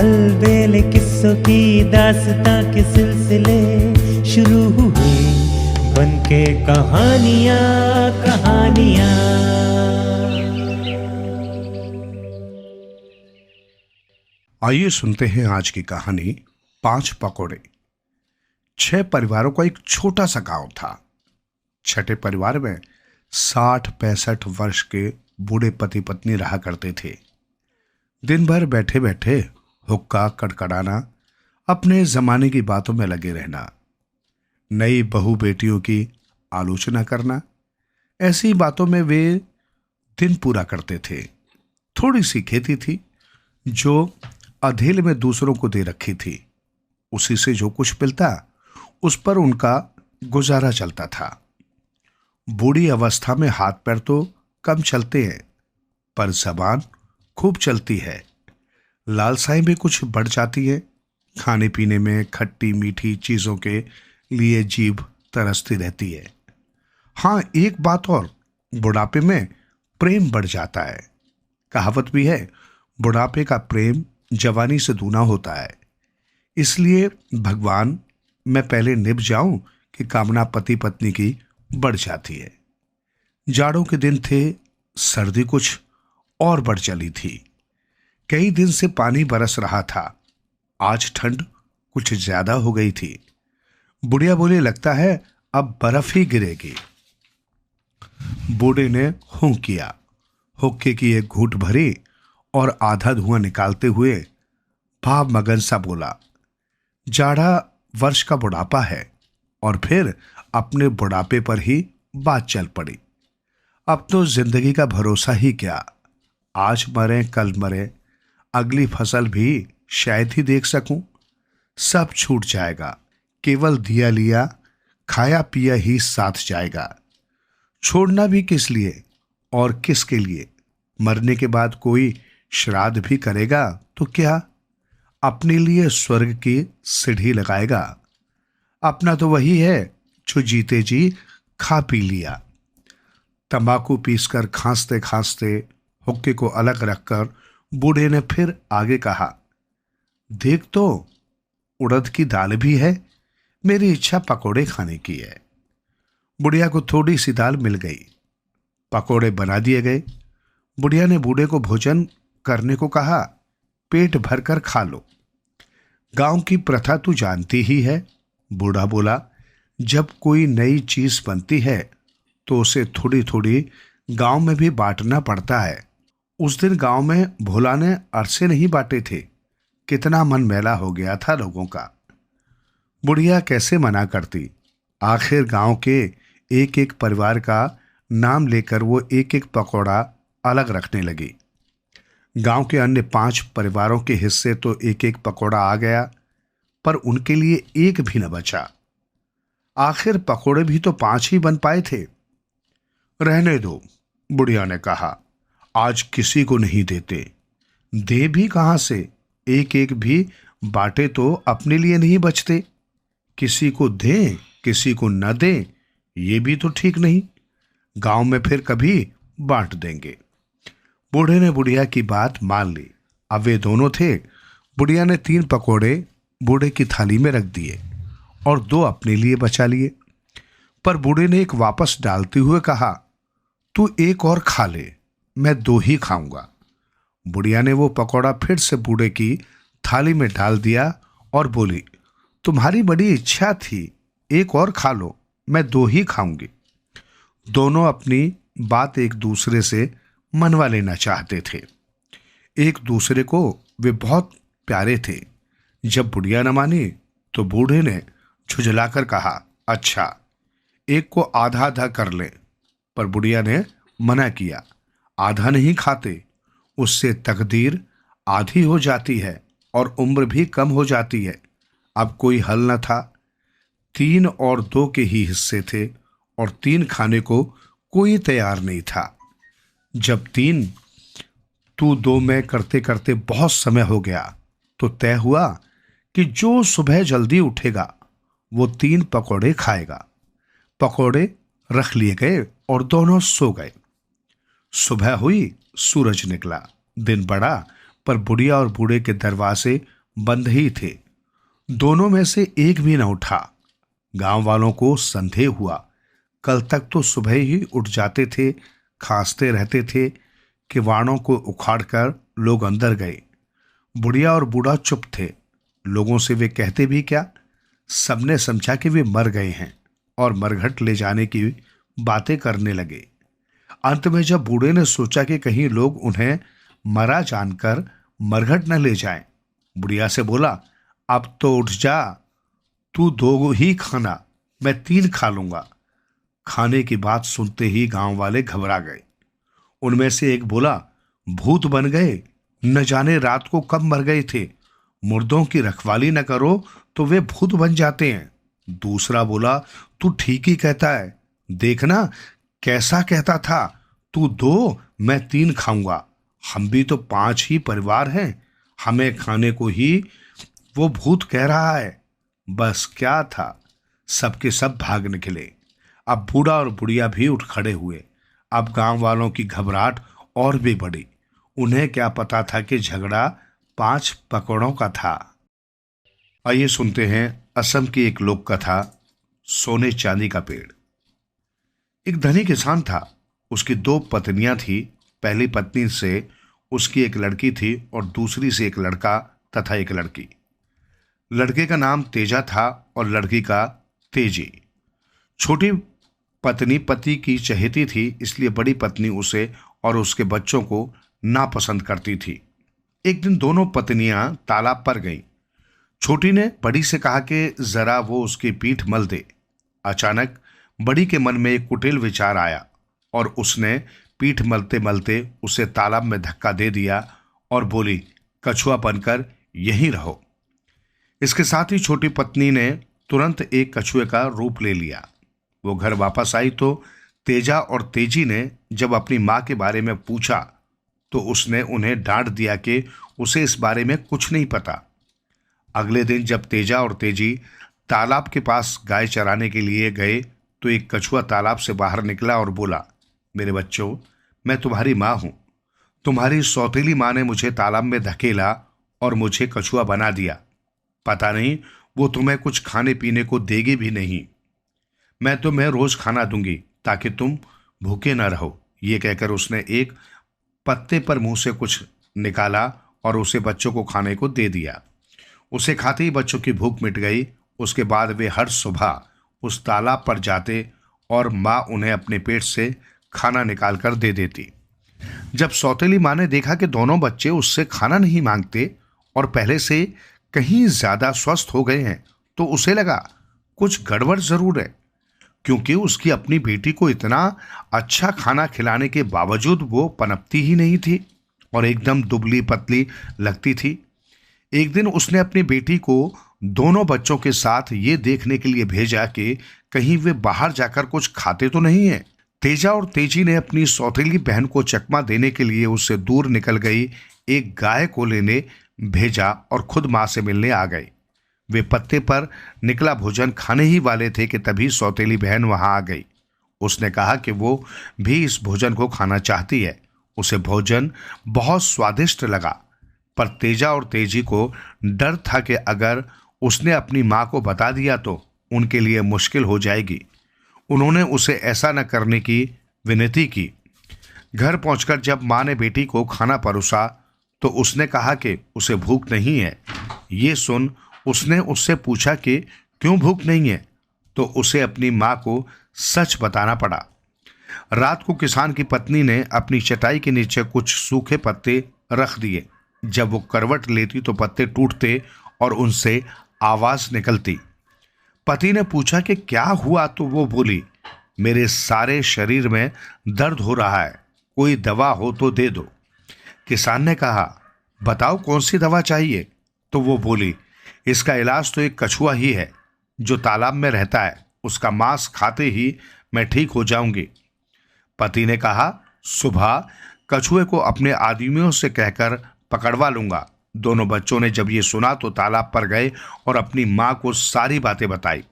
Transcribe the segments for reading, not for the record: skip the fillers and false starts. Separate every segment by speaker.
Speaker 1: अलबेले किस्सों की दास्तां के सिलसिले शुरू हुए, बनके कहानियां कहानियां।
Speaker 2: आइए सुनते हैं आज की कहानी 5 पकौड़े। 6 परिवारों का एक छोटा सा गांव था। छठे परिवार में 60-65 वर्ष के बूढ़े पति पत्नी रहा करते थे। दिन भर बैठे बैठे हुक्का कड़कड़ाना, अपने जमाने की बातों में लगे रहना, नई बहू बेटियों की आलोचना करना, ऐसी बातों में वे दिन पूरा करते थे। थोड़ी सी खेती थी जो अधेल में दूसरों को दे रखी थी। उसी से जो कुछ मिलता उस पर उनका गुजारा चलता था। बूढ़ी अवस्था में हाथ पैर तो कम चलते हैं, पर जबान खूब चलती है। लालसाएं भी कुछ बढ़ जाती है। खाने पीने में खट्टी मीठी चीजों के लिए जीभ तरसती रहती है। हाँ, एक बात और, बुढ़ापे में प्रेम बढ़ जाता है। कहावत भी है, बुढ़ापे का प्रेम जवानी से दूना होता है। इसलिए भगवान, मैं पहले निभ जाऊं कि कामना पति पत्नी की बढ़ जाती है। जाड़ों के दिन थे, सर्दी कुछ और बढ़ चली थी। कई दिन से पानी बरस रहा था। आज ठंड कुछ ज्यादा हो गई थी। बुढ़िया बोली, लगता है अब बर्फ ही गिरेगी। बूढ़े ने हूं किया। हुक्के की एक घूंट भरी और आधा धुआं निकालते हुए भाव मगन सा बोला, जाड़ा वर्ष का बुढ़ापा है। और फिर अपने बुढ़ापे पर ही बात चल पड़ी। अब तो जिंदगी का भरोसा ही क्या, आज मरे कल मरे, अगली फसल भी शायद ही देख सकूं। सब छूट जाएगा, केवल दिया लिया खाया पिया ही साथ जाएगा। छोड़ना भी किस लिए और किसके लिए? मरने के बाद कोई श्राद्ध भी करेगा तो क्या? अपने लिए स्वर्ग की सीढ़ी लगाएगा। अपना तो वही है जो जीते जी खा पी लिया। तंबाकू पीसकर खांसते खांसते हुक्के को अलग रखकर बूढ़े ने फिर आगे कहा, देख तो, उड़द की दाल भी है। मेरी इच्छा पकोड़े खाने की है। बुढ़िया को थोड़ी सी दाल मिल गई। पकोड़े बना दिए गए। बुढ़िया ने बूढ़े को भोजन करने को कहा, पेट भरकर खा लो। गांव की प्रथा तू जानती ही है। बूढ़ा बोला, जब कोई नई चीज बनती है तो उसे थोड़ी थोड़ी गांव में भी बांटना पड़ता है। उस दिन गांव में भोला ने अरसे नहीं बांटे थे। कितना मन मैला हो गया था लोगों का। बुढ़िया कैसे मना करती। आखिर गांव के एक एक परिवार का नाम लेकर वो एक एक पकौड़ा अलग रखने लगी। गांव के अन्य 5 परिवारों के हिस्से तो एक एक पकौड़ा आ गया, पर उनके लिए एक भी न बचा। आखिर पकौड़े भी तो 5 ही बन पाए थे। रहने दो, बुढ़िया ने कहा, आज किसी को नहीं देते। दे भी कहां से? एक एक भी बांटे तो अपने लिए नहीं बचते। किसी को दें किसी को न दें, ये भी तो ठीक नहीं। गांव में फिर कभी बांट देंगे। बूढ़े ने बुढ़िया की बात मान ली। अब वे दोनों थे। बुढ़िया ने 3 पकौड़े बूढ़े की थाली में रख दिए और 2 अपने लिए बचा लिए। पर बूढ़े ने एक वापस डालते हुए कहा, तू एक और खा ले, मैं 2 ही खाऊंगा। बुढ़िया ने वो पकौड़ा फिर से बूढ़े की थाली में डाल दिया और बोली, तुम्हारी बड़ी इच्छा थी, एक और खा लो, मैं 2 ही खाऊंगी। दोनों अपनी बात एक दूसरे से मनवा लेना चाहते थे। एक दूसरे को वे बहुत प्यारे थे। जब बुढ़िया न मानी तो बूढ़े ने झुझलाकर कहा, अच्छा, एक को आधा आधा कर ले। पर बुढ़िया ने मना किया, आधा नहीं खाते, उससे तकदीर आधी हो जाती है और उम्र भी कम हो जाती है। अब कोई हल न था। 3 और 2 के ही हिस्से थे और 3 खाने को कोई तैयार नहीं था। जब 3 तू 2 में करते करते बहुत समय हो गया तो तय हुआ कि जो सुबह जल्दी उठेगा वो 3 पकौड़े खाएगा। पकौड़े रख लिए गए और दोनों सो गए। सुबह हुई, सूरज निकला, दिन बढ़ा, पर बुढ़िया और बूढ़े के दरवाजे बंद ही थे। दोनों में से एक भी न उठा। गांव वालों को संदेह हुआ। कल तक तो सुबह ही उठ जाते थे, खांसते रहते थे। किवाड़ों को उखाड़कर लोग अंदर गए। बुढ़िया और बूढ़ा चुप थे। लोगों से वे कहते भी क्या। सबने समझा कि वे मर गए हैं और मरघट ले जाने की बातें करने लगे। अंत में जब बूढ़े ने सोचा कि कहीं लोग उन्हें मरा जानकर मरघट न ले जाएं, बुढ़िया से बोला, अब तो उठ जा, तू 2 ही खाना, मैं 3 खा लूंगा। खाने की बात सुनते ही गांव वाले घबरा गए। उनमें से एक बोला, भूत बन गए, न जाने रात को कब मर गए थे। मुर्दों की रखवाली न करो तो वे भूत बन जाते हैं। दूसरा बोला, तू ठीक ही कहता है, देखना कैसा कहता था, तू 2 मैं 3 खाऊंगा। हम भी तो 5 ही परिवार हैं, हमें खाने को ही वो भूत कह रहा है। बस क्या था, सबके सब भाग निकले। अब बूढ़ा और बुढ़िया भी उठ खड़े हुए। अब गांव वालों की घबराहट और भी बढ़ी। उन्हें क्या पता था कि झगड़ा 5 पकौड़ों का था। आइए सुनते हैं असम की एक लोक कथा, सोने चांदी का पेड़। एक धनी किसान था। उसकी 2 पत्नियां थी। पहली पत्नी से उसकी एक लड़की थी और दूसरी से एक लड़का तथा एक लड़की। लड़के का नाम तेजा था और लड़की का तेजी। छोटी पत्नी पति की चहेती थी, इसलिए बड़ी पत्नी उसे और उसके बच्चों को नापसंद करती थी। एक दिन दोनों पत्नियां तालाब पर गईं। छोटी ने बड़ी से कहा कि जरा वो उसकी पीठ मल दे। अचानक बड़ी के मन में एक कुटिल विचार आया और उसने पीठ मलते मलते उसे तालाब में धक्का दे दिया और बोली, कछुआ बनकर यहीं रहो। इसके साथ ही छोटी पत्नी ने तुरंत एक कछुए का रूप ले लिया। वो घर वापस आई तो तेजा और तेजी ने जब अपनी माँ के बारे में पूछा तो उसने उन्हें डांट दिया कि उसे इस बारे में कुछ नहीं पता। अगले दिन जब तेजा और तेजी तालाब के पास गाय चराने के लिए गए तो एक कछुआ तालाब से बाहर निकला और बोला, मेरे बच्चों, मैं तुम्हारी माँ हूँ। तुम्हारी सौतेली माँ ने मुझे तालाब में धकेला और मुझे कछुआ बना दिया। पता नहीं वो तुम्हें कुछ खाने पीने को देगी भी नहीं। मैं तुम्हें रोज खाना दूंगी ताकि तुम भूखे न रहो। ये कहकर उसने एक पत्ते पर मुंह से कुछ निकाला और उसे बच्चों को खाने को दे दिया। उसे खाते ही बच्चों की भूख मिट गई। उसके बाद वे हर सुबह उस तालाब पर जाते और माँ उन्हें अपने पेट से खाना निकाल कर दे देती। जब सौतेली माँ ने देखा कि दोनों बच्चे उससे खाना नहीं मांगते और पहले से कहीं ज्यादा स्वस्थ हो गए हैं तो उसे लगा कुछ गड़बड़ जरूर है, क्योंकि उसकी अपनी बेटी को इतना अच्छा खाना खिलाने के बावजूद वो पनपती ही नहीं थी और एकदम दुबली पतली लगती थी। एक दिन उसने अपनी बेटी को दोनों बच्चों के साथ ये देखने के लिए भेजा कि कहीं वे बाहर जाकर कुछ खाते तो नहीं है। तेजा और तेजी ने अपनी सौतेली बहन को चकमा देने के लिए उससे दूर निकल गई एक गाय को लेने भेजा और खुद माँ से मिलने आ गए। वे पत्ते पर निकला भोजन खाने ही वाले थे कि तभी सौतेली बहन वहां आ गई। उसने कहा कि वो भी इस भोजन को खाना चाहती है। उसे भोजन बहुत स्वादिष्ट लगा, पर तेजा और तेजी को डर था कि अगर उसने अपनी माँ को बता दिया तो उनके लिए मुश्किल हो जाएगी। उन्होंने उसे ऐसा न करने की विनती की। घर पहुंचकर जब माँ ने बेटी को खाना परोसा तो उसने कहा कि उसे भूख नहीं है। ये सुन उसने उससे पूछा कि क्यों भूख नहीं है, तो उसे अपनी माँ को सच बताना पड़ा। रात को किसान की पत्नी ने अपनी चटाई के नीचे कुछ सूखे पत्ते रख दिए। जब वो करवट लेती तो पत्ते टूटते और उनसे आवाज निकलती। पति ने पूछा कि क्या हुआ, तो वो बोली, मेरे सारे शरीर में दर्द हो रहा है, कोई दवा हो तो दे दो। किसान ने कहा, बताओ कौन सी दवा चाहिए, तो वो बोली, इसका इलाज तो एक कछुआ ही है जो तालाब में रहता है, उसका मांस खाते ही मैं ठीक हो जाऊंगी। पति ने कहा, सुबह कछुए को अपने आदमियों से कहकर पकड़वा लूंगा। दोनों बच्चों ने जब ये सुना तो तालाब पर गए और अपनी माँ को सारी बातें बताई।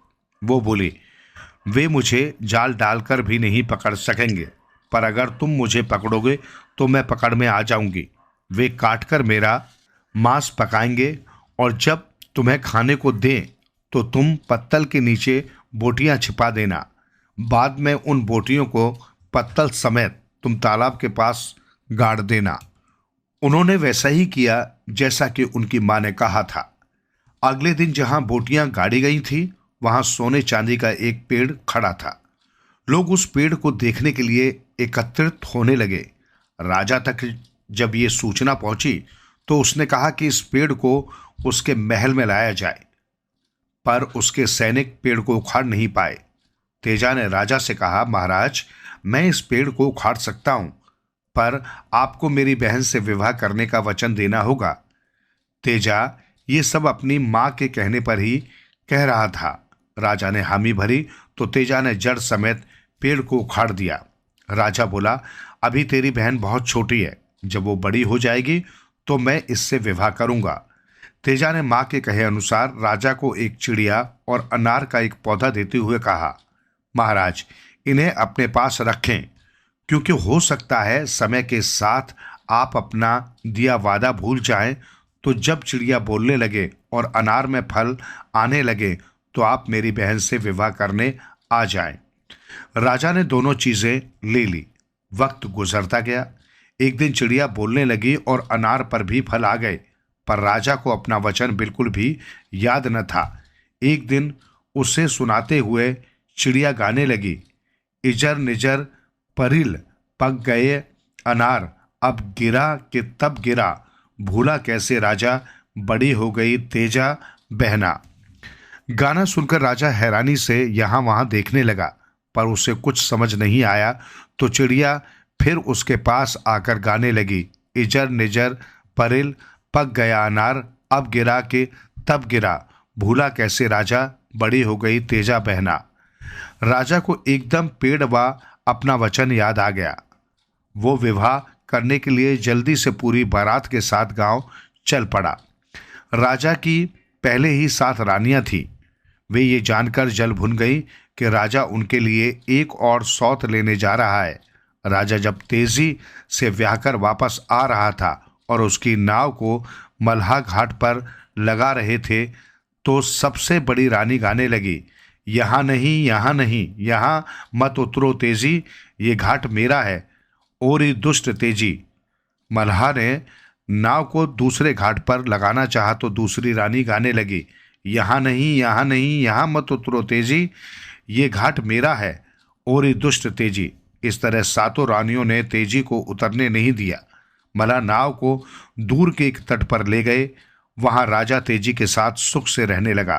Speaker 2: वो बोली, वे मुझे जाल डालकर भी नहीं पकड़ सकेंगे, पर अगर तुम मुझे पकड़ोगे तो मैं पकड़ में आ जाऊंगी। वे काटकर मेरा मांस पकाएंगे और जब तुम्हें खाने को दें तो तुम पत्तल के नीचे बोटियां छिपा देना। बाद में उन बोटियों को पत्तल समेत तुम तालाब के पास गाड़ देना। उन्होंने वैसा ही किया जैसा कि उनकी मां ने कहा था। अगले दिन जहां बोटियां गाड़ी गई थी वहां सोने चांदी का एक पेड़ खड़ा था। लोग उस पेड़ को देखने के लिए एकत्रित होने लगे। राजा तक जब ये सूचना पहुंची तो उसने कहा कि इस पेड़ को उसके महल में लाया जाए, पर उसके सैनिक पेड़ को उखाड़ नहीं पाए। तेजा ने राजा से कहा, महाराज, मैं इस पेड़ को उखाड़ सकता हूं, पर आपको मेरी बहन से विवाह करने का वचन देना होगा। तेजा ये सब अपनी मां के कहने पर ही कह रहा था। राजा ने हामी भरी तो तेजा ने जड़ समेत पेड़ को उखाड़ दिया। राजा बोला, अभी तेरी बहन बहुत छोटी है, जब वो बड़ी हो जाएगी तो मैं इससे विवाह करूंगा। तेजा ने मां के कहे अनुसार राजा को एक चिड़िया और अनार का एक पौधा देते हुए कहा, महाराज, इन्हें अपने पास रखें, क्योंकि हो सकता है समय के साथ आप अपना दिया वादा भूल जाएं, तो जब चिड़िया बोलने लगे और अनार में फल आने लगे तो आप मेरी बहन से विवाह करने आ जाएं। राजा ने दोनों चीजें ले ली। वक्त गुजरता गया। एक दिन चिड़िया बोलने लगी और अनार पर भी फल आ गए, पर राजा को अपना वचन बिल्कुल भी याद न था। एक दिन उसे सुनाते हुए चिड़िया गाने लगी, इजर निजर परिल पक गए अनार, अब गिरा कि तब गिरा, भूला कैसे राजा, बड़ी हो गई तेजा बहना। गाना सुनकर राजा हैरानी से यहां वहां देखने लगा, पर उसे कुछ समझ नहीं आया। तो चिड़िया फिर उसके पास आकर गाने लगी, इजर निजर परिल पक गया अनार, अब गिरा के तब गिरा, भूला कैसे राजा, बड़ी हो गई तेजा बहना। राजा को एकदम पेड़ व अपना वचन याद आ गया। वो विवाह करने के लिए जल्दी से पूरी बारात के साथ गांव चल पड़ा। राजा की पहले ही 7 रानियां थीं। वे ये जानकर जल भुन गई कि राजा उनके लिए एक और सौत लेने जा रहा है। राजा जब तेजी से व्याहकर वापस आ रहा था और उसकी नाव को मल्हा घाट पर लगा रहे थे तो सबसे बड़ी रानी गाने लगी, यहाँ नहीं, यहाँ नहीं, यहाँ मत उतरो तेजी, ये घाट मेरा है, और ये दुष्ट तेजी। मल्हा ने नाव को दूसरे घाट पर लगाना चाहा तो दूसरी रानी गाने लगी, यहाँ नहीं, यहाँ नहीं, यहाँ मत उतरो तेजी, ये घाट मेरा है, और ये दुष्ट तेजी। इस तरह 7 रानियों ने तेजी को उतरने नहीं दिया। मल्हा नाव को दूर के एक तट पर ले गए। वहां राजा तेजी के साथ सुख से रहने लगा,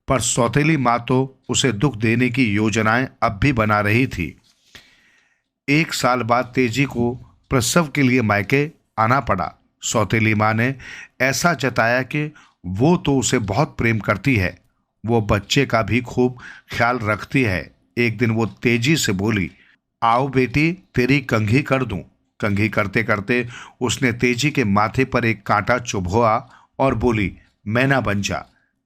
Speaker 2: पर सौतेली मां तो उसे दुख देने की योजनाएं अब भी बना रही थी। 1 साल बाद तेजी को प्रसव के लिए मायके आना पड़ा। सौतेली मां ने ऐसा जताया कि वो तो उसे बहुत प्रेम करती है, वो बच्चे का भी खूब ख्याल रखती है। एक दिन वो तेजी से बोली, आओ बेटी, तेरी कंघी कर दूं। कंघी करते करते उसने तेजी के माथे पर एक कांटा चुभोआ और बोली, मैना बन जा।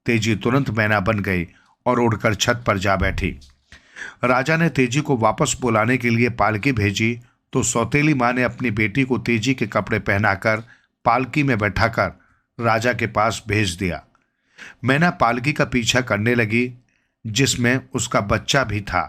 Speaker 2: तेजी तुरंत मैना बन गई और उड़कर छत पर जा बैठी। राजा ने तेजी को वापस बुलाने के लिए पालकी भेजी तो सौतेली मां ने अपनी बेटी को तेजी के कपड़े पहनाकर पालकी में बैठाकर राजा के पास भेज दिया। मैना पालकी का पीछा करने लगी, जिसमें उसका बच्चा भी था।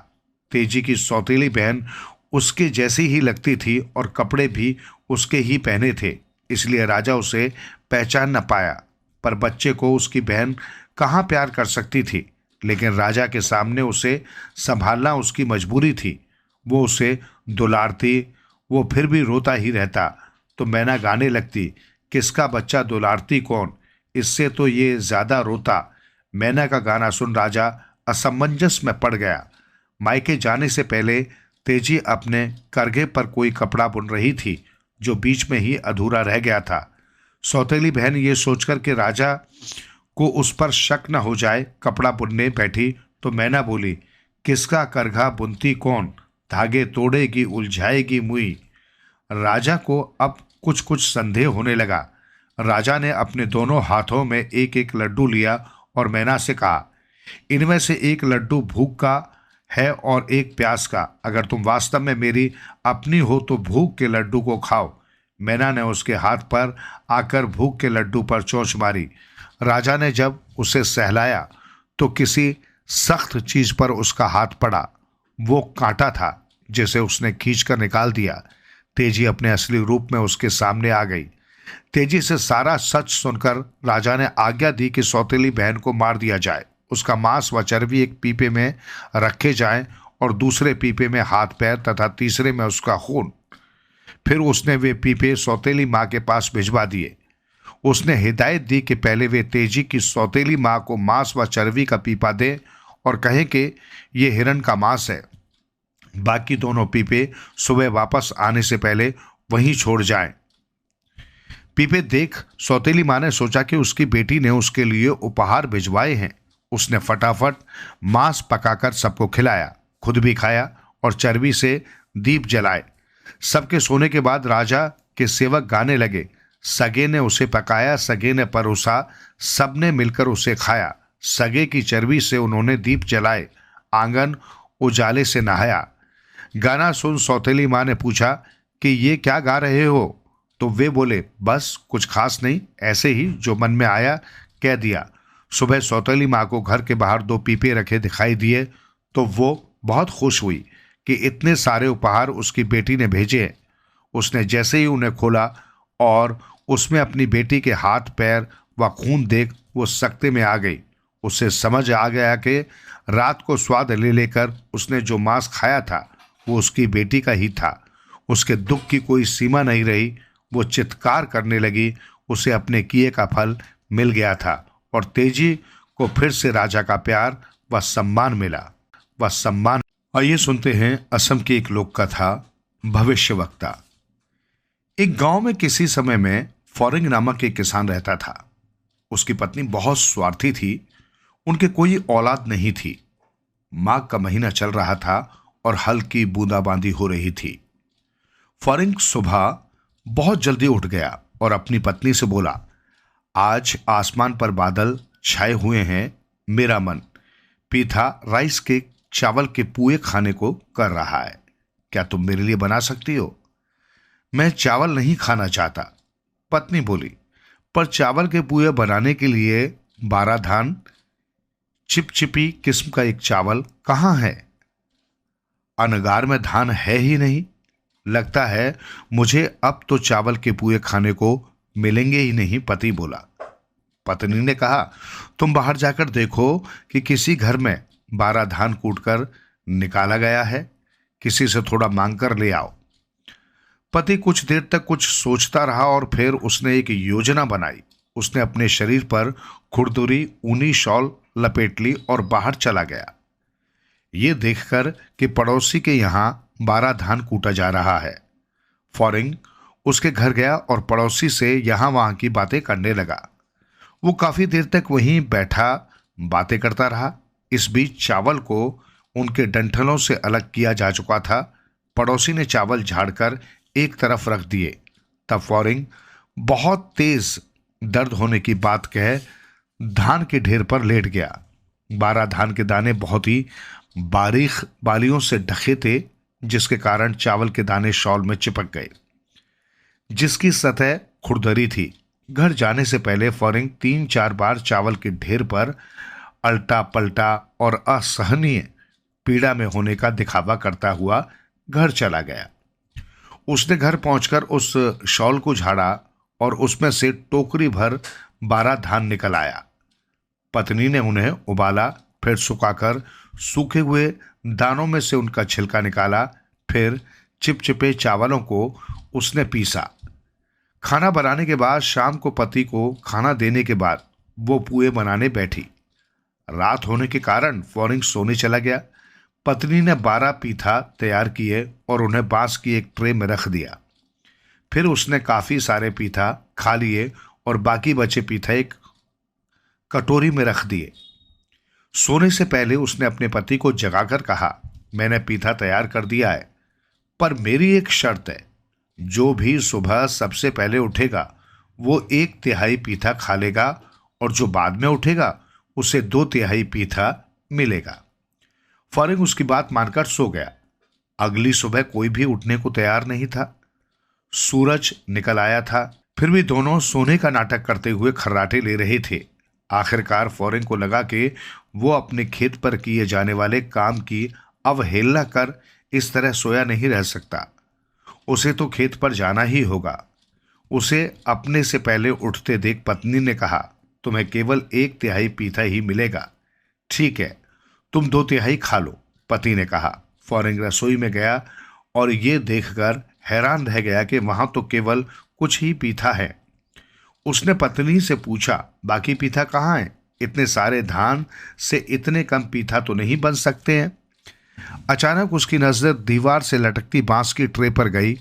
Speaker 2: तेजी की सौतेली बहन उसके जैसी ही लगती थी और कपड़े भी उसके ही पहने थे, इसलिए राजा उसे पहचान न पाया। पर बच्चे को उसकी बहन कहाँ प्यार कर सकती थी, लेकिन राजा के सामने उसे संभालना उसकी मजबूरी थी। वो उसे दुलारती, वो फिर भी रोता ही रहता तो मैना गाने लगती, किसका बच्चा दुलारती कौन, इससे तो ये ज्यादा रोता। मैना का गाना सुन राजा असमंजस में पड़ गया। मायके जाने से पहले तेजी अपने करघे पर कोई कपड़ा बुन रही थी जो बीच में ही अधूरा रह गया था। सौतेली बहन ये सोचकर कि राजा को उस पर शक न हो जाए कपड़ा बुनने बैठी तो मैना बोली, किसका करघा बुनती कौन, धागे तोड़ेगी उलझाएगी मुई। राजा को अब कुछ कुछ संदेह होने लगा। राजा ने अपने दोनों हाथों में एक एक लड्डू लिया और मैना से कहा, इनमें से एक लड्डू भूख का है और एक प्यास का। अगर तुम वास्तव में मेरी अपनी हो तो भूख के लड्डू को खाओ, मैना ने उसके हाथ पर आकर भूख के लड्डू पर चोंच मारी। राजा ने जब उसे सहलाया तो किसी सख्त चीज पर उसका हाथ पड़ा। वो कांटा था जिसे उसने खींचकर निकाल दिया। तेजी अपने असली रूप में उसके सामने आ गई। तेजी से सारा सच सुनकर राजा ने आज्ञा दी कि सौतेली बहन को मार दिया जाए, उसका मांस व चर्बी एक पीपे में रखे जाएं और दूसरे पीपे में हाथ पैर तथा तीसरे में उसका खून। फिर उसने वे पीपे सौतेली माँ के पास भिजवा दिए। उसने हिदायत दी कि पहले वे तेजी की सौतेली माँ को मांस व चर्बी का पीपा दे और कहें कि ये हिरण का मांस है। बाकी दोनों पीपे सुबह वापस आने से पहले वहीं छोड़ जाएं। पीपे देख सौतेली माँ ने सोचा कि उसकी बेटी ने उसके लिए उपहार भिजवाए हैं। उसने फटाफट मांस पकाकर सबको खिलाया, खुद भी खाया और चर्बी से दीप जलाए। सबके सोने के बाद राजा के सेवक गाने लगे। सगे ने उसे पकाया, सगे ने परोसा, सबने मिलकर उसे खाया। सगे की चर्बी से उन्होंने दीप जलाए, आंगन उजाले से नहाया। गाना सुन सौतेली माँ ने पूछा कि ये क्या गा रहे हो? तो वे बोले, बस कुछ खास नहीं, ऐसे ही जो मन में आया कह दिया। सुबह सौतेली माँ को घर के बाहर 2 पीपे रखे दिखाई दिए तो वो बहुत खुश हुई कि इतने सारे उपहार उसकी बेटी ने भेजे हैं। उसने जैसे ही उन्हें खोला और उसमें अपनी बेटी के हाथ पैर व खून देख वो सकते में आ गई। उसे समझ आ गया कि रात को स्वाद ले लेकर उसने जो मांस खाया था वो उसकी बेटी का ही था। उसके दुख की कोई सीमा नहीं रही। वो चित्कार करने लगी। उसे अपने किए का फल मिल गया था और तेजी को फिर से राजा का प्यार व सम्मान मिला। आइए सुनते हैं असम की एक लोक कथा, भविष्यवक्ता। एक गांव में किसी समय में फॉरिंग नामक एक किसान रहता था। उसकी पत्नी बहुत स्वार्थी थी। उनके कोई औलाद नहीं थी। माघ का महीना चल रहा था और हल्की बूंदाबांदी हो रही थी। फॉरिंग सुबह बहुत जल्दी उठ गया और अपनी पत्नी से बोला, आज आसमान पर बादल छाए हुए हैं। मेरा मन पीठा राइस के चावल के पुए खाने को कर रहा है। क्या तुम मेरे लिए बना सकती हो? मैं चावल नहीं खाना चाहता, पत्नी बोली। पर चावल के पुए बनाने के लिए 12 धान चिपचिपी किस्म का एक चावल कहाँ है? अनगार में धान है ही नहीं। लगता है मुझे अब तो चावल के पुए खाने को मिलेंगे ही नहीं, पति बोला। पत्नी ने कहा, तुम बाहर जाकर देखो कि किसी घर में 12 धान कूटकर निकाला गया है, किसी से थोड़ा मांग कर ले आओ। पति कुछ देर तक कुछ सोचता रहा और फिर उसने एक योजना बनाई। उसने अपने शरीर पर खुरदुरी ऊनी शॉल लपेट ली और बाहर चला गया। ये देखकर कि पड़ोसी के यहाँ 12 धान कूटा जा रहा है। फॉरिंग उसके घर गया और पड़ोसी से यहाँ वहाँ की बातें करने लगा। वो काफी देर तक वहीं बैठा बातें करता रहा। इस बीच चावल को उनके डंठलों से अलग किया जा चुका था। पड़ोसी ने चावल झाड़कर एक तरफ रख दिए। तब फॉरिंग बहुत तेज दर्द होने की बात कह धान के ढेर पर लेट गया। 12 धान के दाने बहुत ही बारीक बालियों से ढके थे, जिसके कारण चावल के दाने शॉल में चिपक गए, जिसकी सतह खुरदरी थी। घर जाने से पहले फॉरिंग 3-4 बार चावल के ढेर पर अल्टा पलटा और असहनीय पीड़ा में होने का दिखावा करता हुआ घर चला गया। उसने घर पहुंचकर उस शॉल को झाड़ा और उसमें से टोकरी भर 12 धान निकल आया। पत्नी ने उन्हें उबाला, फिर सुखाकर सूखे हुए दानों में से उनका छिलका निकाला। फिर चिपचिपे चावलों को उसने पीसा। खाना बनाने के बाद शाम को पति को खाना देने के बाद वो पुए बनाने बैठी। रात होने के कारण फॉरिंग सोने चला गया। पत्नी ने 12 पीठा तैयार किए और उन्हें बांस की एक ट्रे में रख दिया। फिर उसने काफी सारे पीठा खा लिए और बाकी बचे पीठा एक कटोरी में रख दिए। सोने से पहले उसने अपने पति को जगाकर कहा, मैंने पीठा तैयार कर दिया है, पर मेरी एक शर्त है। जो भी सुबह सबसे पहले उठेगा वो 1/3 पीठा खा लेगा और जो बाद में उठेगा उसे 2/3 पीठा मिलेगा। फॉरिंग उसकी बात मानकर सो गया। अगली सुबह कोई भी उठने को तैयार नहीं था। सूरज निकल आया था। फिर भी दोनों सोने का नाटक करते हुए खर्राटे ले रहे थे। आखिरकार फॉरेन को लगा कि वो अपने खेत पर किए जाने वाले काम की अवहेलना कर इस तरह सोया नहीं रह सकता। उसे तो खेत पर जाना ही होगा। उसे अपने से पहले उठते देख पत्नी ने कहा, तुम्हें केवल 1/3 पीता ही मिलेगा। ठीक है, तुम 2/3 खा लो, पति ने कहा। फॉरेन रसोई में गया और ये देखकर हैरान रह गया कि वहां तो केवल कुछ ही पीता है। उसने पत्नी से पूछा, बाकी पीता कहाँ है? इतने सारे धान से इतने कम पीता तो नहीं बन सकते हैं। अचानक उसकी नजर दीवार से लटकती बांस की ट्रे पर गई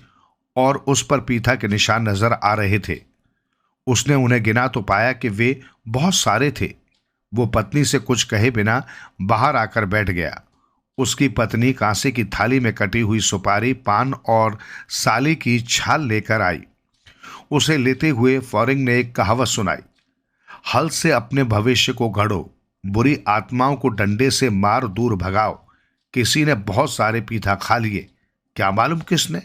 Speaker 2: और उस पर पीता के निशान नजर आ रहे थे। उसने उन्हें गिना तो पाया कि वे बहुत सारे थे। वो पत्नी से कुछ कहे बिना बाहर आकर बैठ गया। उसकी पत्नी कांसे की थाली में कटी हुई सुपारी, पान और साली की छाल लेकर आई। उसे लेते हुए फॉरेन ने एक कहावत सुनाई, हल से अपने भविष्य को घड़ो, बुरी आत्माओं को डंडे से मार दूर भगाओ। किसी ने बहुत सारे पीता खा लिए, क्या मालूम किसने।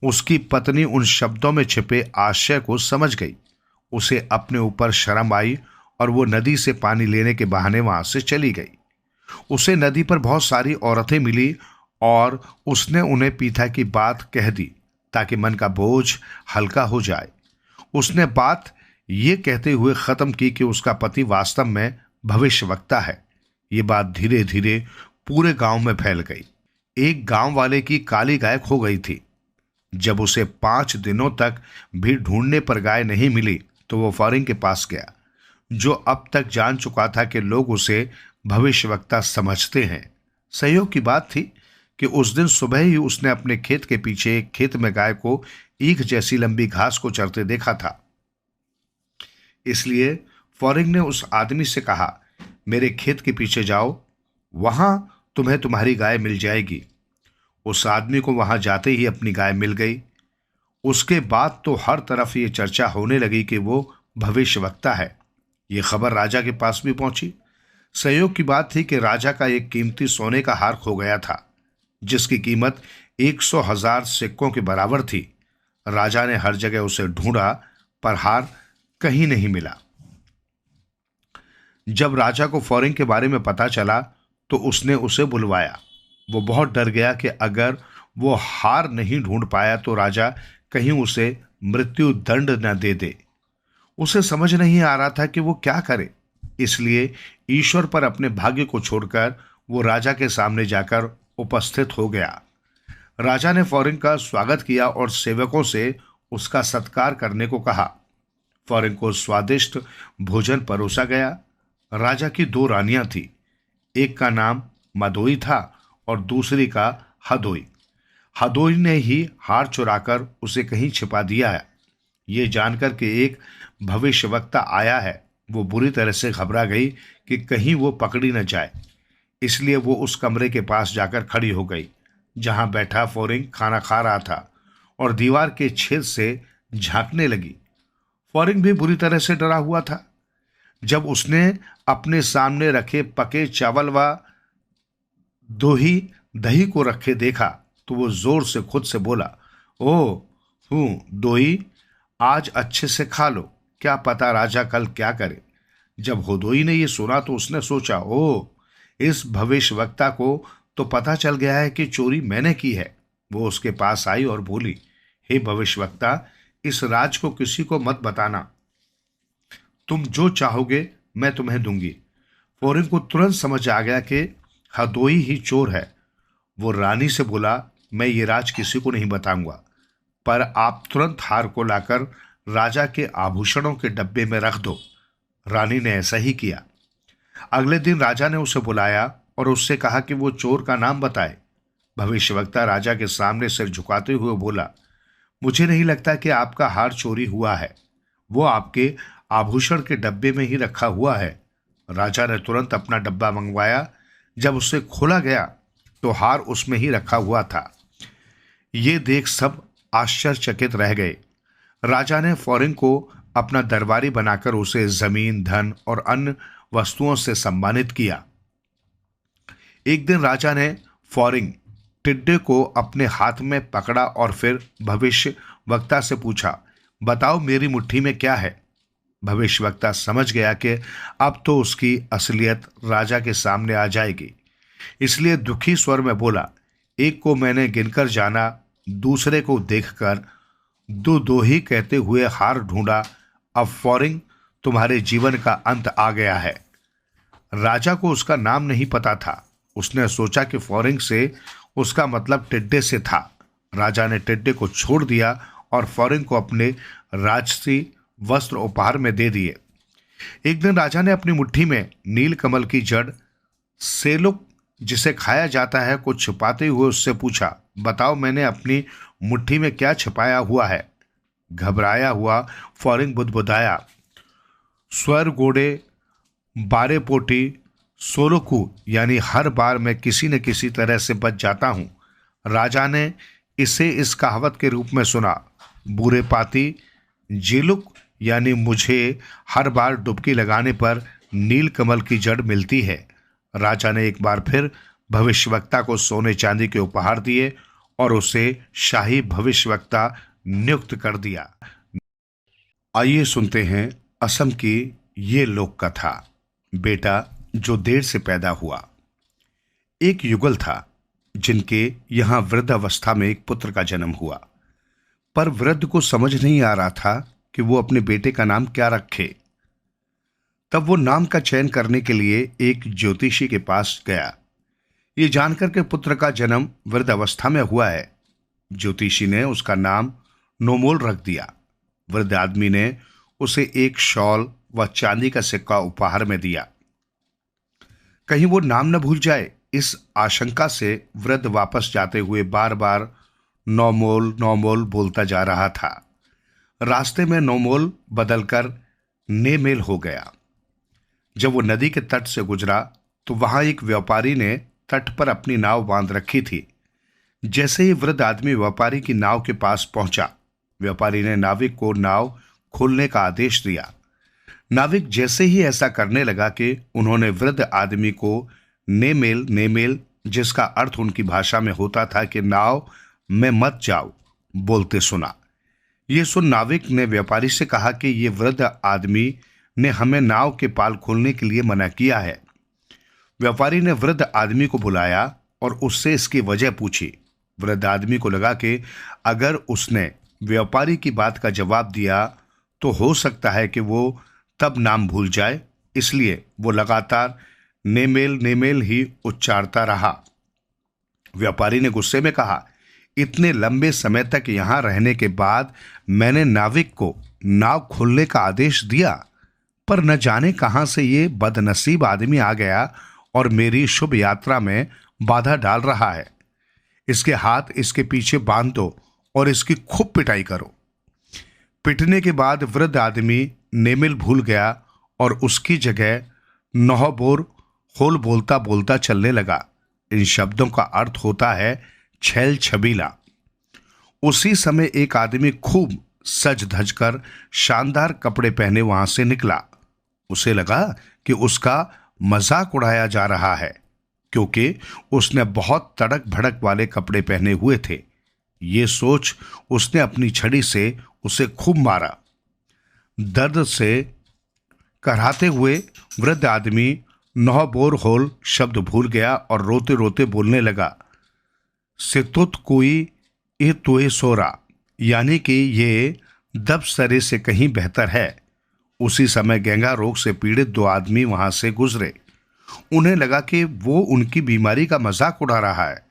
Speaker 2: उसकी पत्नी उन शब्दों में छिपे आशय को समझ गई। उसे अपने ऊपर शर्म आई और वो नदी से पानी लेने के बहाने वहां से चली गई। उसे नदी पर बहुत सारी औरतें मिली और उसने उन्हें पीता की बात कह दी ताकि मन का बोझ हल्का हो जाए। उसने बात ये कहते हुए खत्म की कि उसका पति वास्तव में भविष्यवक्ता है। ये बात धीरे धीरे पूरे गांव में फैल गई। एक गांव वाले की काली गाय खो गई थी। जब उसे 5 दिनों तक भी ढूंढने पर गाय नहीं मिली तो वो फॉरेन के पास गया, जो अब तक जान चुका था कि लोग उसे भविष्यवक्ता समझते हैं। सहयोग की बात थी कि उस दिन सुबह ही उसने अपने खेत के पीछे एक खेत में गाय को ईख जैसी लंबी घास को चरते देखा था। इसलिए फॉरेन ने उस आदमी से कहा, मेरे खेत के पीछे जाओ, वहां तुम्हें तुम्हारी गाय मिल जाएगी। उस आदमी को वहां जाते ही अपनी गाय मिल गई। उसके बाद तो हर तरफ ये चर्चा होने लगी कि वो भविष्यवक्ता है। ये खबर राजा के पास भी पहुंची। सहयोग की बात थी कि राजा का एक कीमती सोने का हार खो गया था, जिसकी कीमत 100,000 सिक्कों के बराबर थी। राजा ने हर जगह उसे ढूंढा पर हार कहीं नहीं मिला। जब राजा को फॉरेन के बारे में पता चला तो उसने उसे बुलवाया। वो बहुत डर गया कि अगर वो हार नहीं ढूंढ पाया तो राजा कहीं उसे मृत्यु दंड न दे दे। उसे समझ नहीं आ रहा था कि वो क्या करे। इसलिए ईश्वर पर अपने भाग्य को छोड़कर वो राजा के सामने जाकर उपस्थित हो गया। राजा ने फॉरेन का स्वागत किया और सेवकों से उसका सत्कार करने को कहा। फॉरेन को स्वादिष्ट भोजन परोसा गया। राजा की 2 रानियां थी। एक का नाम मदोई था और दूसरी का हदोई। हदोई ने ही हार चुराकर उसे कहीं छिपा दिया है। ये जानकर कि एक भविष्यवक्ता आया है, वो बुरी तरह से घबरा गई कि कहीं वो पकड़ी न जाए। इसलिए वो उस कमरे के पास जाकर खड़ी हो गई जहां बैठा फॉरेन खाना खा रहा था और दीवार के छेद से झांकने लगी। फॉरेन भी बुरी तरह से डरा हुआ था। जब उसने अपने सामने रखे पके चावल व दही को रखे देखा तो वो जोर से खुद से बोला, ओह दोही, आज अच्छे से खा लो, क्या पता राजा कल क्या करे। जब होदोई ने ये सुना तो उसने सोचा, इस भविष्यवक्ता को तो पता चल गया है कि चोरी मैंने की है। वो उसके पास आई और बोली, हे भविष्यवक्ता, इस राज को किसी को मत बताना। तुम जो चाहोगे मैं तुम्हें दूंगी। फॉरेन को तुरंत समझ आ गया कि हदोई ही चोर है। वो रानी से बोला, मैं ये राज किसी को नहीं बताऊंगा, पर आप तुरंत हार को लाकर राजा के आभूषणों के डब्बे में रख दो। रानी ने ऐसा ही किया। अगले दिन राजा ने उसे बुलाया और उससे कहा कि वो चोर का नाम बताए। भविष्यवक्ता राजा के सामने सिर झुकाते हुए बोला, मुझे नहीं लगता कि आपका हार चोरी हुआ है, वो आपके आभूषण के डब्बे में ही रखा हुआ है। राजा ने तुरंत अपना डब्बा मंगवाया। जब उसे खोला गया तो हार उसमें ही रखा हुआ था। ये देख सब आश्चर्यचकित रह गए। राजा ने फॉरेन को अपना दरबारी बनाकर उसे जमीन, धन और अन्य वस्तुओं से सम्मानित किया। एक दिन राजा ने फॉरेन टिड्डे को अपने हाथ में पकड़ा और फिर भविष्य वक्ता से पूछा, बताओ मेरी मुट्ठी में क्या है। भविष्यवक्ता समझ गया कि अब तो उसकी असलियत राजा के सामने आ जाएगी, इसलिए दुखी स्वर में बोला, एक को मैंने गिनकर जाना, दूसरे को देखकर दो दो ही कहते हुए हार ढूंढा। अब फौरिंग तुम्हारे जीवन का अंत आ गया है। राजा को उसका नाम नहीं पता था। उसने सोचा कि फौरिंग से उसका मतलब टिड्डे से था। राजा ने टिड्डे को छोड़ दिया और फौरिंग को अपने राजसी वस्त्र उपहार में दे दिए। एक दिन राजा ने अपनी मुट्ठी में नील कमल की जड़, सेलुक जिसे खाया जाता है, को छिपाते हुए उससे पूछा, बताओ मैंने अपनी मुट्ठी में क्या छिपाया हुआ है। घबराया हुआ फौरिंग बुदबुदाया, स्वर गोड़े, बारे पोटी, सोलोकू, यानी हर बार मैं किसी न किसी तरह से बच जाता हूं। राजा ने इसे इस कहावत के रूप में सुना, बुरे पाती जीलुक, यानी मुझे हर बार डुबकी लगाने पर नील कमल की जड़ मिलती है। राजा ने एक बार फिर भविष्यवक्ता को सोने चांदी के उपहार दिए और उसे शाही भविष्यवक्ता नियुक्त कर दिया। आइए सुनते हैं असम की ये लोक कथा, बेटा जो देर से पैदा हुआ। एक युगल था जिनके यहां वृद्धावस्था में एक पुत्र का जन्म हुआ, पर वृद्ध को समझ नहीं आ रहा था कि वो अपने बेटे का नाम क्या रखे। तब वो नाम का चयन करने के लिए एक ज्योतिषी के पास गया। ये जानकर के पुत्र का जन्म वृद्धावस्था में हुआ है, ज्योतिषी ने उसका नाम नोमोल रख दिया। वृद्ध आदमी ने उसे एक शॉल व चांदी का सिक्का उपहार में दिया। कहीं वो नाम न भूल जाए, इस आशंका से वृद्ध वापस जाते हुए बार बार नौमोल नौमोल बोलता जा रहा था। रास्ते में नौमोल बदलकर नेमेल हो गया। जब वो नदी के तट से गुजरा तो वहां एक व्यापारी ने तट पर अपनी नाव बांध रखी थी। जैसे ही वृद्ध आदमी व्यापारी की नाव के पास पहुंचा, व्यापारी ने नाविक को नाव खोलने का आदेश दिया। नाविक जैसे ही ऐसा करने लगा कि उन्होंने वृद्ध आदमी को नेमेल नेमेल, जिसका अर्थ उनकी भाषा में होता था कि नाव में मत जाओ, बोलते सुना। ये सुन नाविक ने व्यापारी से कहा कि ये वृद्ध आदमी ने हमें नाव के पाल खोलने के लिए मना किया है। व्यापारी ने वृद्ध आदमी को बुलाया और उससे इसकी वजह पूछी। वृद्ध आदमी को लगा कि अगर उसने व्यापारी की बात का जवाब दिया तो हो सकता है कि वो तब नाम भूल जाए, इसलिए वो लगातार नेमेल नेमेल ही उच्चारता रहा। व्यापारी ने गुस्से में कहा, इतने लंबे समय तक यहां रहने के बाद मैंने नाविक को नाव खोलने का आदेश दिया, पर न जाने कहां से ये बदनसीब आदमी आ गया और मेरी शुभ यात्रा में बाधा डाल रहा है। इसके हाथ इसके पीछे बांध दो और इसकी खूब पिटाई करो। पिटने के बाद वृद्ध आदमी नेमिल भूल गया और उसकी जगह नौबोर होल बोलता बोलता चलने लगा। इन शब्दों का अर्थ होता है छैल छबीला। उसी समय एक आदमी खूब सज धज कर शानदार कपड़े पहने वहां से निकला। उसे लगा कि उसका मजाक उड़ाया जा रहा है, क्योंकि उसने बहुत तड़क भड़क वाले कपड़े पहने हुए थे। ये सोच उसने अपनी छड़ी से उसे खूब मारा। दर्द से कराहते हुए वृद्ध आदमी नौबोर होल शब्द भूल गया और रोते रोते बोलने लगा, सितुत कोई ए तोए सोरा, यानी कि ये दब सरे से कहीं बेहतर है। उसी समय गेंगा रोग से पीड़ित दो आदमी वहां से गुजरे। उन्हें लगा कि वो उनकी बीमारी का मजाक उड़ा रहा है।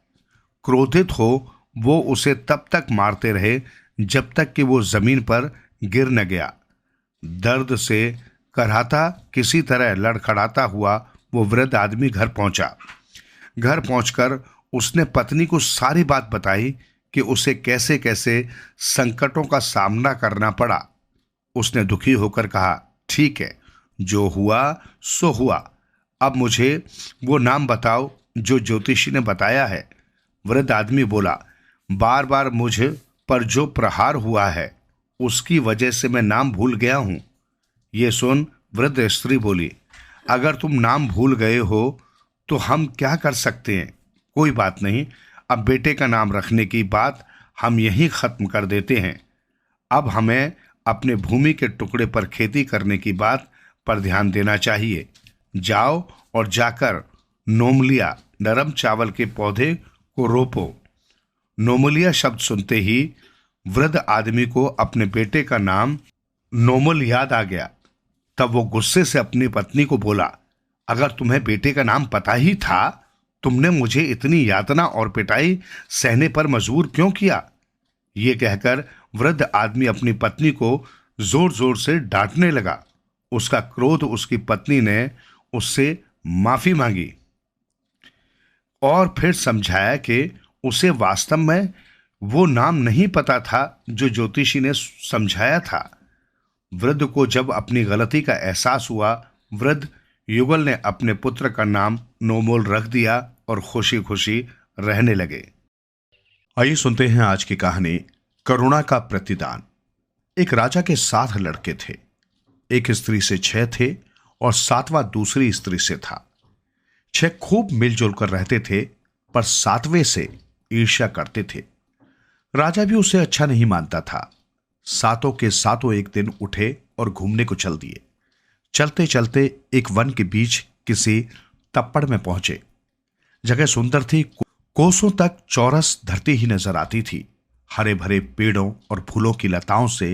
Speaker 2: क्रोधित हो वो उसे तब तक मारते रहे जब तक कि वो जमीन पर गिर न गया। दर्द से कराहता किसी तरह लड़खड़ाता हुआ वो वृद्ध आदमी घर पहुंचा। घर पहुंचकर उसने पत्नी को सारी बात बताई कि उसे कैसे कैसे संकटों का सामना करना पड़ा। उसने दुखी होकर कहा, ठीक है, जो हुआ सो हुआ, अब मुझे वो नाम बताओ जो ज्योतिषी ने बताया है। वृद्ध आदमी बोला, बार बार मुझे पर जो प्रहार हुआ है उसकी वजह से मैं नाम भूल गया हूं। ये सुन वृद्ध स्त्री बोली, अगर तुम नाम भूल गए हो तो हम क्या कर सकते हैं। कोई बात नहीं, अब बेटे का नाम रखने की बात हम यहीं खत्म कर देते हैं। अब हमें अपने भूमि के टुकड़े पर खेती करने की बात पर ध्यान देना चाहिए। जाओ और जाकर नोमलिया नरम चावल के पौधे को रोपो। नोमलिया शब्द सुनते ही वृद्ध आदमी को अपने बेटे का नाम नोमल याद आ गया। तब वो गुस्से से अपनी पत्नी को बोला, अगर तुम्हें बेटे का नाम पता ही था, तुमने मुझे इतनी यातना और पिटाई सहने पर मजबूर क्यों किया? ये कहकर वृद्ध आदमी अपनी पत्नी को जोर जोर से डांटने लगा। उसका क्रोध उसकी पत्नी ने उससे माफी मांगी और फिर समझाया कि उसे वास्तव में वो नाम नहीं पता था जो ज्योतिषी ने समझाया था। वृद्ध को जब अपनी गलती का एहसास हुआ, वृद्ध युगल ने अपने पुत्र का नाम नोमोल रख दिया और खुशी खुशी रहने लगे।
Speaker 3: आइए सुनते हैं आज की कहानी, करुणा का प्रतिदान। एक राजा के 7 लड़के थे। एक स्त्री से 6 थे और 7वां दूसरी स्त्री से था। 6 खूब मिलजुल कर रहते थे, पर 7वें से ईर्ष्या करते थे। राजा भी उसे अच्छा नहीं मानता था। 7 के 7 एक दिन उठे और घूमने को चल दिए। चलते चलते एक वन के बीच किसी तप्पड़ में पहुंचे। जगह सुंदर थी, कोसों तक चौरस धरती ही नजर आती थी। हरे भरे पेड़ों और फूलों की लताओं से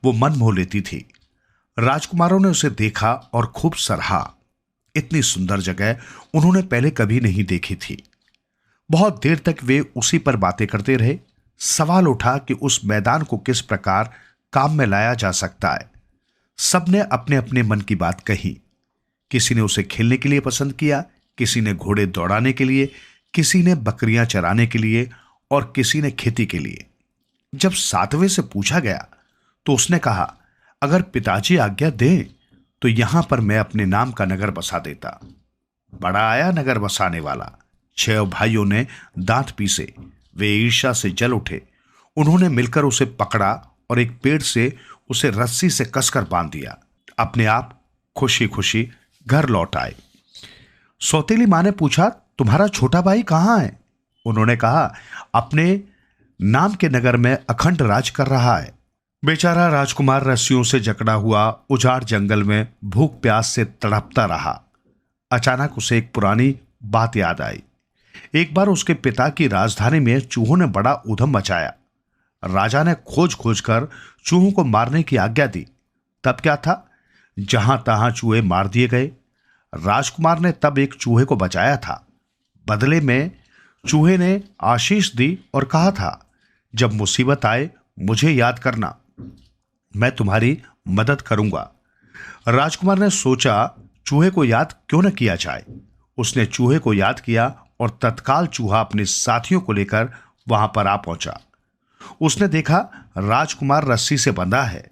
Speaker 3: वो मन मोह लेती थी। राजकुमारों ने उसे देखा और खूब सराहा। इतनी सुंदर जगह उन्होंने पहले कभी नहीं देखी थी। बहुत देर तक वे उसी पर बातें करते रहे। सवाल उठा कि उस मैदान को किस प्रकार काम में लाया जा सकता है। सबने अपने अपने मन की बात कही। किसी ने उसे खेलने के लिए पसंद किया, किसी ने घोड़े दौड़ाने के लिए, किसी ने बकरियां चराने के लिए और किसी ने खेती के लिए। जब 7वें से पूछा गया तो उसने कहा, अगर पिताजी आज्ञा दें तो यहां पर मैं अपने नाम का नगर बसा देता। बड़ा आया नगर बसाने वाला। 6 भाइयों ने दांत पीसे। वे ईर्ष्या से जल उठे। उन्होंने मिलकर उसे पकड़ा और एक पेड़ से उसे रस्सी से कसकर बांध दिया। अपने आप खुशी खुशी घर लौट आए। सौतेली मां ने पूछा, तुम्हारा छोटा भाई कहां है? उन्होंने कहा, अपने नाम के नगर में अखंड राज कर रहा है। बेचारा राजकुमार रस्सियों से जकड़ा हुआ उजाड़ जंगल में भूख प्यास से तड़पता रहा। अचानक उसे एक पुरानी बात याद आई। एक बार उसके पिता की राजधानी में चूहों ने बड़ा ऊधम मचाया। राजा ने खोज खोज कर चूहों को मारने की आज्ञा दी। तब क्या था, जहां तहां चूहे मार दिए गए। राजकुमार ने तब एक चूहे को बचाया था। बदले में चूहे ने आशीष दी और कहा था, जब मुसीबत आए मुझे याद करना, मैं तुम्हारी मदद करूंगा। राजकुमार ने सोचा, चूहे को याद क्यों न किया जाए। उसने चूहे को याद किया और तत्काल चूहा अपने साथियों को लेकर वहां पर आ पहुंचा। उसने देखा राजकुमार रस्सी से बंधा है।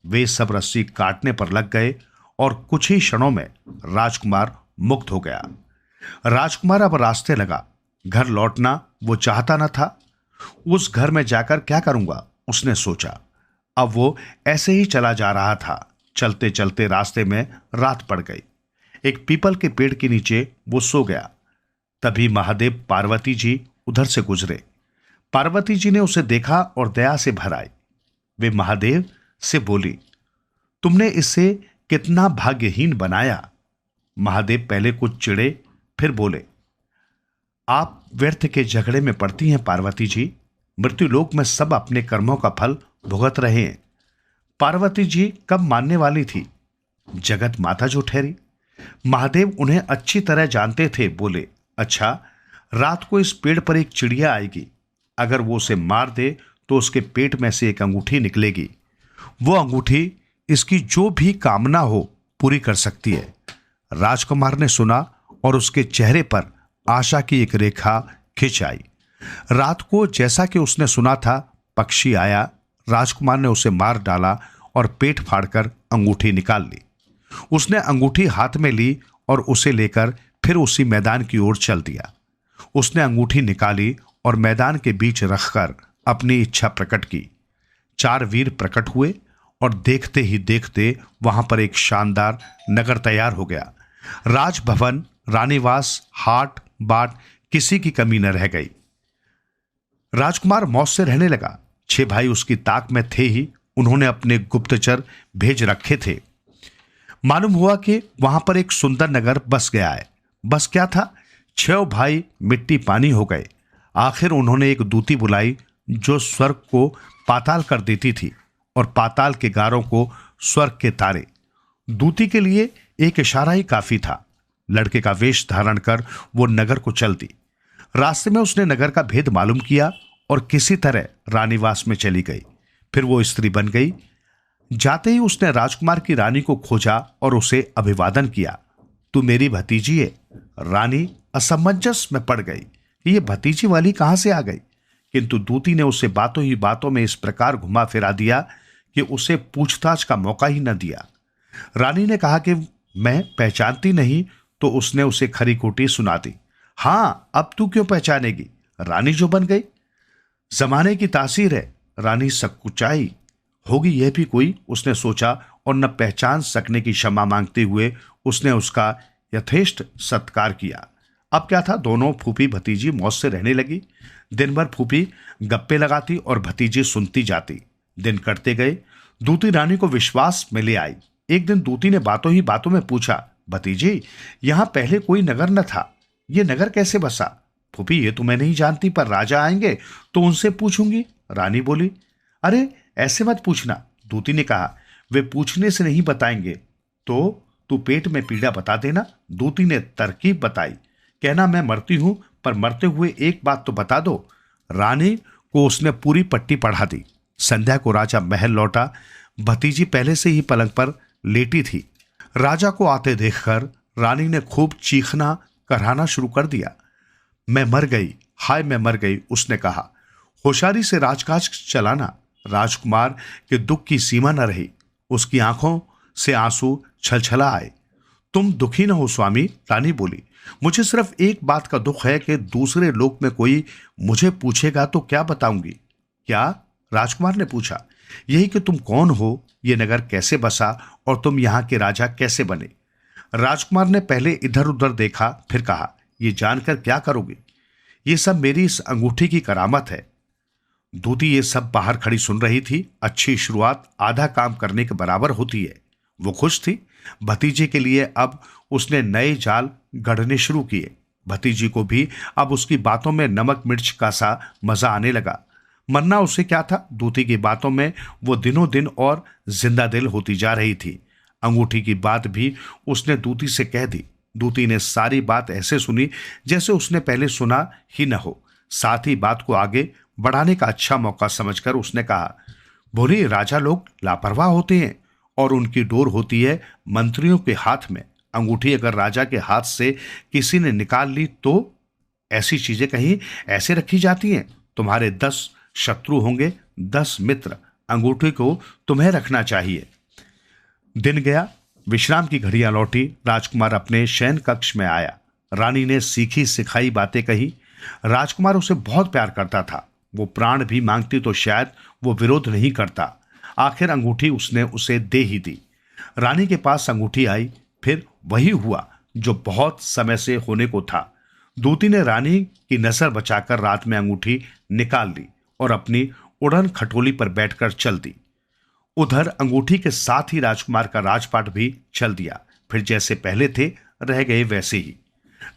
Speaker 3: वे सब रस्सी काटने पर लग गए और कुछ ही क्षणों में राजकुमार मुक्त हो गया। राजकुमार अब रास्ते लगा। घर लौटना वो चाहता न था। उस घर में जाकर क्या करूंगा, उसने सोचा। अब वो ऐसे ही चला जा रहा था। चलते चलते रास्ते में रात पड़ गई। एक पीपल के पेड़ के नीचे वो सो गया। तभी महादेव पार्वती जी उधर से गुजरे। पार्वती जी ने उसे देखा और दया से भर आई। वे महादेव से बोली, तुमने इसे कितना भाग्यहीन बनाया। महादेव पहले कुछ चिढ़े, फिर बोले, आप व्यर्थ के झगड़े में पड़ती हैं पार्वती जी। मृत्युलोक में सब अपने कर्मों का फल भुगत रहे हैं। पार्वती जी कब मानने वाली थी, जगत माता जो ठहरी। महादेव उन्हें अच्छी तरह जानते थे। बोले, अच्छा, रात को इस पेड़ पर एक चिड़िया आएगी। अगर वो उसे मार दे तो उसके पेट में से एक अंगूठी निकलेगी। वो अंगूठी इसकी जो भी कामना हो पूरी कर सकती है। राजकुमार ने सुना और उसके चेहरे पर आशा की एक रेखा खिंच आई। रात को जैसा कि उसने सुना था, पक्षी आया। राजकुमार ने उसे मार डाला और पेट फाड़कर अंगूठी निकाल ली। उसने अंगूठी हाथ में ली और उसे लेकर फिर उसी मैदान की ओर चल दिया। उसने अंगूठी निकाली और मैदान के बीच रखकर अपनी इच्छा प्रकट की। 4 वीर प्रकट हुए और देखते ही देखते वहां पर एक शानदार नगर तैयार हो गया। राजभवन, रानीवास, हाट बाट, किसी की कमी न रह गई। राजकुमार मौज से रहने लगा। 6 भाई उसकी ताक में थे ही। उन्होंने अपने गुप्तचर भेज रखे थे। मालूम हुआ कि वहां पर एक सुंदर नगर बस गया है। बस क्या था, 6 भाई मिट्टी पानी हो गए। आखिर उन्होंने एक दूती बुलाई जो स्वर्ग को पाताल कर देती थी और पाताल के गारों को स्वर्ग के तारे। दूती के लिए एक इशारा ही काफी था। लड़के का वेश धारण कर वो नगर को चल दी। रास्ते में उसने नगर का भेद मालूम किया और किसी तरह रानीवास में चली गई। फिर वो स्त्री बन गई। जाते ही उसने राजकुमार की रानी को खोजा और उसे अभिवादन किया। तू मेरी भतीजी है। रानी असमंजस में पड़ गई कि ये भतीजी वाली कहां से आ गई, किंतु दूती ने उसे बातों ही बातों में इस प्रकार घुमा फिरा दिया कि उसे पूछताछ का मौका ही न दिया। रानी ने कहा कि मैं पहचानती नहीं, तो उसने उसे खरी खोटी सुना दी। हां, अब तू क्यों पहचानेगी, रानी जो बन गई। जमाने की तासीर है। रानी सकुचाई होगी यह भी कोई, उसने सोचा, और न पहचान सकने की क्षमा मांगते हुए उसने उसका यथेष्ट सत्कार किया। अब क्या था, दोनों फूफी भतीजी मौज से रहने लगी। दिन भर फूफी गप्पे लगाती और भतीजी सुनती जाती। दिन कटते गए। दूती रानी को विश्वास में ले आई। एक दिन दूती ने बातों ही बातों में पूछा, भतीजी, यहां पहले कोई नगर न था, यह नगर कैसे बसा। फूफी, ये तो मैं नहीं जानती, पर राजा आएंगे तो उनसे पूछूंगी। रानी बोली, अरे ऐसे मत पूछना। दूती ने कहा, वे पूछने से नहीं बताएंगे तो तू पेट में पीड़ा बता देना। दूती ने तरकीब बताई, कहना मैं मरती हूं, पर मरते हुए एक बात तो बता दो। रानी को उसने पूरी पट्टी पढ़ा दी। संध्या को राजा महल लौटा। भतीजी पहले से ही पलंग पर लेटी थी। राजा को आते देखकर रानी ने खूब चीखना कराना शुरू कर दिया। मैं मर गई, हाय मैं मर गई, उसने कहा। होशियारी से राजकाज चलाना। राजकुमार के दुख की सीमा न रही। उसकी आंखों से आंसू छलछला आए। तुम दुखी न हो स्वामी, रानी बोली। मुझे सिर्फ एक बात का दुख है कि दूसरे लोक में कोई मुझे पूछेगा तो क्या बताऊंगी। क्या, राजकुमार ने पूछा। यही कि तुम कौन हो, ये नगर कैसे बसा और तुम यहां के राजा कैसे बने। राजकुमार ने पहले इधर उधर देखा, फिर कहा, ये जानकर क्या करोगे, ये सब मेरी इस अंगूठी की करामत है। दूती ये सब बाहर खड़ी सुन रही थी। अच्छी शुरुआत आधा काम करने के बराबर होती है। वो खुश थी। भतीजे के लिए अब उसने नए जाल गढ़ने शुरू किए। भतीजी को भी अब उसकी बातों में नमक मिर्च का सा मजा आने लगा। मरना उसे क्या था, दूती की बातों में वो दिनों दिन और जिंदा दिल होती जा रही थी। अंगूठी की बात भी उसने दूती से कह दी। दूती ने सारी बात ऐसे सुनी जैसे उसने पहले सुना ही न हो। साथ ही बात को आगे बढ़ाने का अच्छा मौका समझकर उसने कहा, बोली, राजा लोग लापरवाह होते हैं और उनकी डोर होती है मंत्रियों के हाथ में। अंगूठी अगर राजा के हाथ से किसी ने निकाल ली तो ऐसी चीजें कहीं ऐसे रखी जाती हैं। तुम्हारे 10 शत्रु होंगे, 10 मित्र। अंगूठी को तुम्हें रखना चाहिए। दिन गया। विश्राम की घड़ियां लौटी। राजकुमार अपने शयन कक्ष में आया। रानी ने सीखी सिखाई बातें कही। राजकुमार उसे बहुत प्यार करता था। वो प्राण भी मांगती तो शायद वो विरोध नहीं करता। आखिर अंगूठी उसने उसे दे ही दी। रानी के पास अंगूठी आई। फिर वही हुआ जो बहुत समय से होने को था। दूती ने रानी की नजर बचाकर रात में अंगूठी निकाल ली और अपनी उड़न खटोली पर बैठकर चल दी। उधर अंगूठी के साथ ही राजकुमार का राजपाट भी चल दिया। फिर जैसे पहले थे रह गए वैसे ही।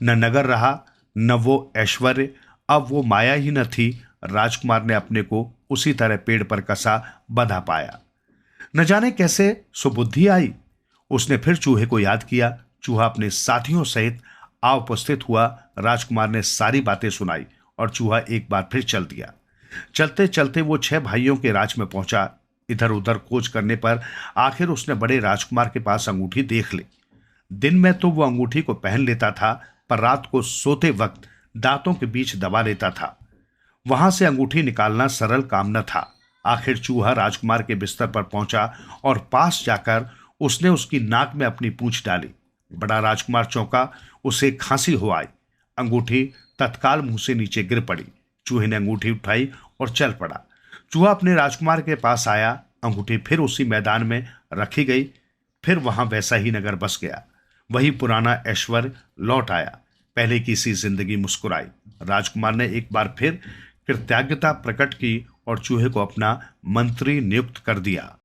Speaker 3: न नगर रहा, न वो ऐश्वर्य। अब वो माया ही न थी। राजकुमार ने अपने को उसी तरह पेड़ पर कसा बंधा पाया। न जाने कैसे सुबुद्धि आई। उसने फिर चूहे को याद किया। चूहा अपने साथियों सहित आ उपस्थित हुआ। राजकुमार ने सारी बातें सुनाई और चूहा एक बार फिर चल दिया। चलते चलते वो 6 भाइयों के राज में पहुंचा। इधर उधर खोज करने पर आखिर उसने बड़े राजकुमार के पास अंगूठी देख ली। दिन में तो वो अंगूठी को पहन लेता था, पर रात को सोते वक्त दांतों के बीच दबा लेता था। वहां से अंगूठी निकालना सरल काम न था। आखिर चूहा राजकुमार के बिस्तर पर पहुंचा और पास जाकर उसने उसकी नाक में अपनी पूंछ डाली। बड़ा राजकुमार चौंका। उसे खांसी हो आई। अंगूठी तत्काल मुंह से नीचे गिर पड़ी। चूहे ने अंगूठी उठाई और चल पड़ा। चूहा अपने राजकुमार के पास आया। अंगूठी फिर उसी मैदान में रखी गई। फिर वहां वैसा ही नगर बस गया। वही पुराना ऐश्वर्य लौट आया। पहले की सी जिंदगी मुस्कुराई। राजकुमार ने एक बार फिर कृतज्ञता प्रकट की और चूहे को अपना मंत्री नियुक्त कर दिया।